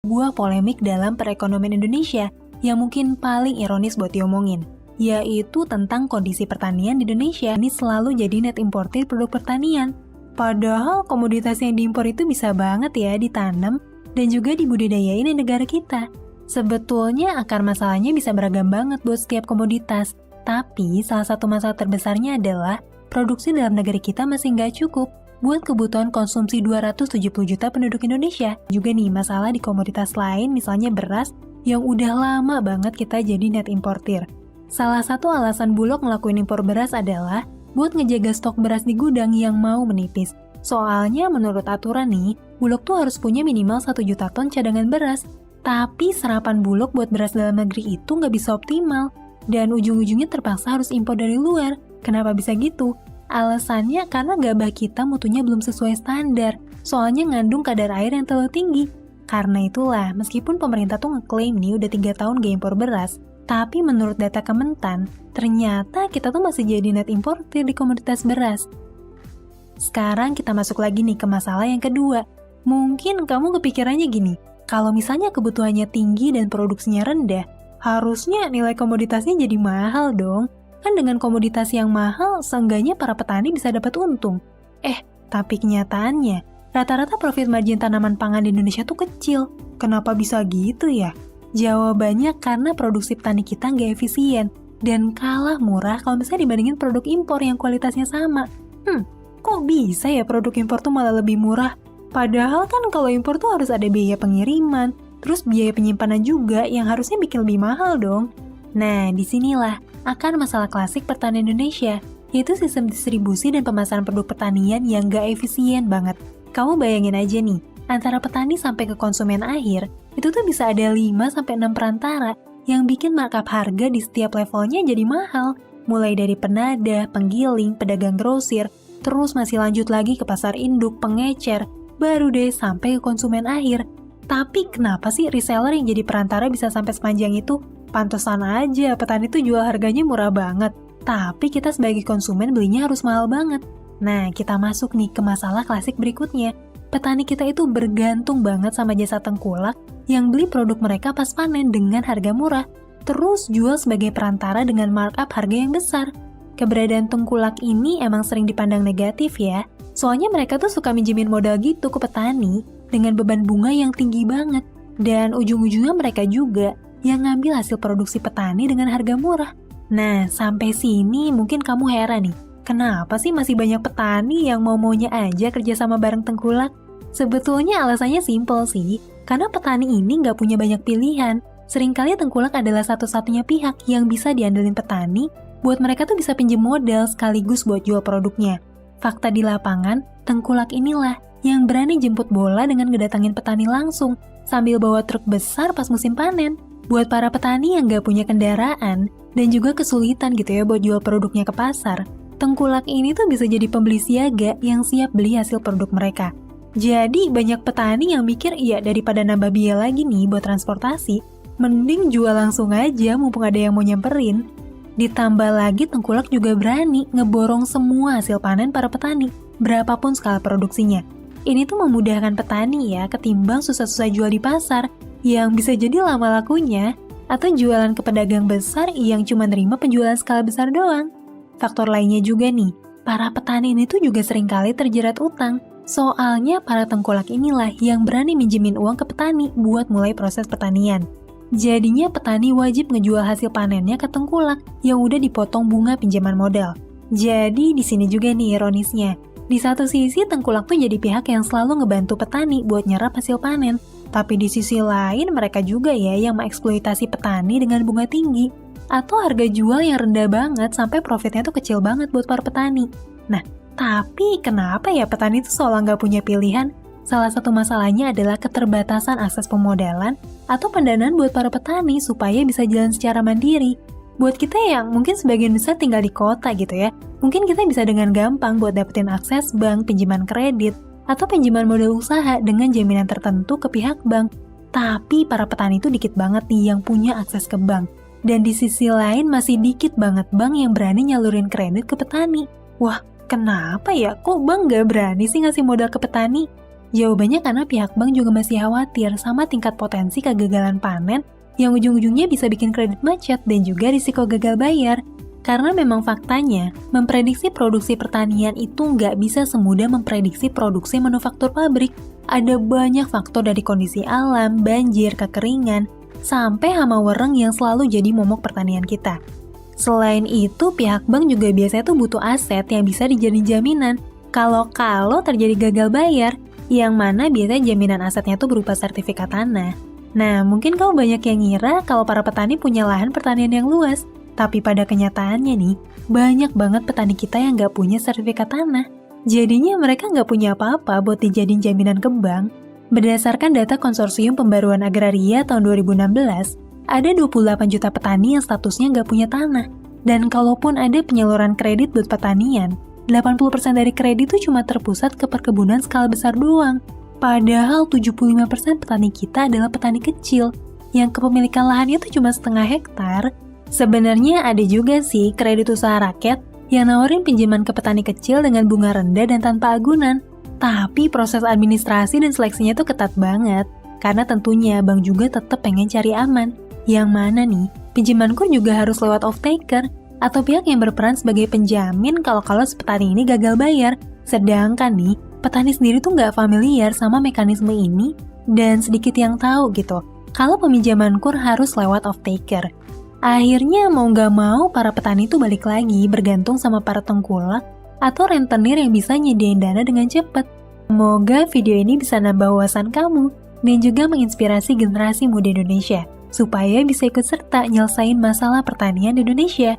sebuah polemik dalam perekonomian Indonesia yang mungkin paling ironis buat diomongin, yaitu tentang kondisi pertanian di Indonesia ini selalu jadi net importer produk pertanian. Padahal komoditas yang diimpor itu bisa banget ya ditanam dan juga dibudidayain di negara kita. Sebetulnya akar masalahnya bisa beragam banget buat setiap komoditas, tapi salah satu masalah terbesarnya adalah produksi dalam negeri kita masih nggak cukup buat kebutuhan konsumsi 270 juta penduduk Indonesia. Juga nih masalah di komoditas lain, misalnya beras, yang udah lama banget kita jadi net importir. Salah satu alasan Bulog ngelakuin impor beras adalah buat ngejaga stok beras di gudang yang mau menipis. Soalnya menurut aturan nih, Bulog tuh harus punya minimal 1 juta ton cadangan beras. Tapi serapan Bulog buat beras dalam negeri itu nggak bisa optimal, dan ujung-ujungnya terpaksa harus impor dari luar. Kenapa bisa gitu? Alasannya karena gabah kita mutunya belum sesuai standar, soalnya ngandung kadar air yang terlalu tinggi. Karena itulah, meskipun pemerintah tuh ngeklaim nih udah 3 tahun gak impor beras, tapi menurut data Kementan, ternyata kita tuh masih jadi net importer di komoditas beras. Sekarang kita masuk lagi nih ke masalah yang kedua. Mungkin kamu kepikirannya gini, kalau misalnya kebutuhannya tinggi dan produksinya rendah, harusnya nilai komoditasnya jadi mahal dong. Kan dengan komoditas yang mahal, seenggaknya para petani bisa dapat untung. Tapi kenyataannya, rata-rata profit margin tanaman pangan di Indonesia tuh kecil. Kenapa bisa gitu ya? Jawabannya karena produksi petani kita nggak efisien dan kalah murah kalau misalnya dibandingin produk impor yang kualitasnya sama. Kok bisa ya produk impor tuh malah lebih murah? Padahal kan kalau impor tuh harus ada biaya pengiriman, terus biaya penyimpanan juga yang harusnya bikin lebih mahal dong. Nah, disinilah akar masalah klasik pertanian Indonesia, yaitu sistem distribusi dan pemasaran produk pertanian yang nggak efisien banget. Kamu bayangin aja nih, antara petani sampai ke konsumen akhir, itu tuh bisa ada 5-6 perantara yang bikin markup harga di setiap levelnya jadi mahal. Mulai dari penada, penggiling, pedagang grosir, terus masih lanjut lagi ke pasar induk, pengecer, baru deh sampai ke konsumen akhir. Tapi kenapa sih reseller yang jadi perantara bisa sampai sepanjang itu? Pantesan aja petani tuh jual harganya murah banget, tapi kita sebagai konsumen belinya harus mahal banget. Nah, kita masuk nih ke masalah klasik berikutnya. Petani kita itu bergantung banget sama jasa tengkulak yang beli produk mereka pas panen dengan harga murah, terus jual sebagai perantara dengan markup harga yang besar. Keberadaan tengkulak ini emang sering dipandang negatif ya, soalnya mereka tuh suka minjemin modal gitu ke petani dengan beban bunga yang tinggi banget, dan ujung-ujungnya mereka juga yang ngambil hasil produksi petani dengan harga murah. Nah, sampai sini mungkin kamu heran nih, kenapa sih masih banyak petani yang mau-maunya aja kerja sama bareng tengkulak? Sebetulnya alasannya simpel sih, karena petani ini nggak punya banyak pilihan. Seringkali tengkulak adalah satu-satunya pihak yang bisa diandelin petani, buat mereka tuh bisa pinjem modal sekaligus buat jual produknya. Fakta di lapangan, tengkulak inilah yang berani jemput bola dengan ngedatangin petani langsung, sambil bawa truk besar pas musim panen. Buat para petani yang nggak punya kendaraan, dan juga kesulitan gitu ya buat jual produknya ke pasar, tengkulak ini tuh bisa jadi pembeli siaga yang siap beli hasil produk mereka. Jadi banyak petani yang mikir, ya daripada nambah biaya lagi nih buat transportasi, mending jual langsung aja mumpung ada yang mau nyamperin. Ditambah lagi tengkulak juga berani ngeborong semua hasil panen para petani, berapapun skala produksinya. Ini tuh memudahkan petani ya ketimbang susah-susah jual di pasar, yang bisa jadi lama lakunya, atau jualan ke pedagang besar yang cuma nerima penjualan skala besar doang. Faktor lainnya juga nih, para petani ini tuh juga seringkali terjerat utang. Soalnya para tengkulak inilah yang berani minjemin uang ke petani buat mulai proses pertanian. Jadinya petani wajib ngejual hasil panennya ke tengkulak yang udah dipotong bunga pinjaman modal. Jadi di sini juga nih ironisnya. Di satu sisi tengkulak tuh jadi pihak yang selalu ngebantu petani buat nyerap hasil panen. Tapi di sisi lain mereka juga ya yang mengeksploitasi petani dengan bunga tinggi atau harga jual yang rendah banget sampai profitnya tuh kecil banget buat para petani. Nah, tapi kenapa ya petani tuh seolah nggak punya pilihan? Salah satu masalahnya adalah keterbatasan akses pemodalan atau pendanaan buat para petani supaya bisa jalan secara mandiri. Buat kita yang mungkin sebagian besar tinggal di kota gitu ya, mungkin kita bisa dengan gampang buat dapetin akses bank, pinjaman kredit, atau pinjaman modal usaha dengan jaminan tertentu ke pihak bank. Tapi para petani itu dikit banget nih yang punya akses ke bank. Dan di sisi lain masih dikit banget bank yang berani nyalurin kredit ke petani. Wah, kenapa ya? Kok bank gak berani sih ngasih modal ke petani? Jawabannya karena pihak bank juga masih khawatir sama tingkat potensi kegagalan panen yang ujung-ujungnya bisa bikin kredit macet dan juga risiko gagal bayar. Karena memang faktanya, memprediksi produksi pertanian itu nggak bisa semudah memprediksi produksi manufaktur pabrik. Ada banyak faktor dari kondisi alam, banjir, kekeringan, sampai hama wereng yang selalu jadi momok pertanian kita. Selain itu, pihak bank juga biasanya tuh butuh aset yang bisa dijadiin jaminan kalau terjadi gagal bayar, yang mana biasanya jaminan asetnya tuh berupa sertifikat tanah. Nah, mungkin kamu banyak yang ngira kalau para petani punya lahan pertanian yang luas, tapi pada kenyataannya nih, banyak banget petani kita yang nggak punya sertifikat tanah. Jadinya mereka nggak punya apa-apa buat dijadiin jaminan ke bank. Berdasarkan data Konsorsium Pembaruan Agraria tahun 2016, ada 28 juta petani yang statusnya nggak punya tanah. Dan kalaupun ada penyaluran kredit buat pertanian, 80% dari kredit itu cuma terpusat ke perkebunan skala besar doang. Padahal 75% petani kita adalah petani kecil, yang kepemilikan lahannya itu cuma setengah hektar. Sebenarnya ada juga sih kredit usaha rakyat yang nawarin pinjaman ke petani kecil dengan bunga rendah dan tanpa agunan. Tapi proses administrasi dan seleksinya tuh ketat banget, karena tentunya bank juga tetap pengen cari aman. Yang mana nih, pinjaman kur juga harus lewat off-taker, atau pihak yang berperan sebagai penjamin kalau si petani ini gagal bayar. Sedangkan nih, petani sendiri tuh nggak familiar sama mekanisme ini, dan sedikit yang tahu gitu, kalau peminjaman kur harus lewat off-taker. Akhirnya mau nggak mau, para petani tuh balik lagi bergantung sama para tengkulak atau rentenir yang bisa nyediain dana dengan cepat. Semoga video ini bisa nambah wawasan kamu, dan juga menginspirasi generasi muda Indonesia, supaya bisa ikut serta nyelesain masalah pertanian di Indonesia.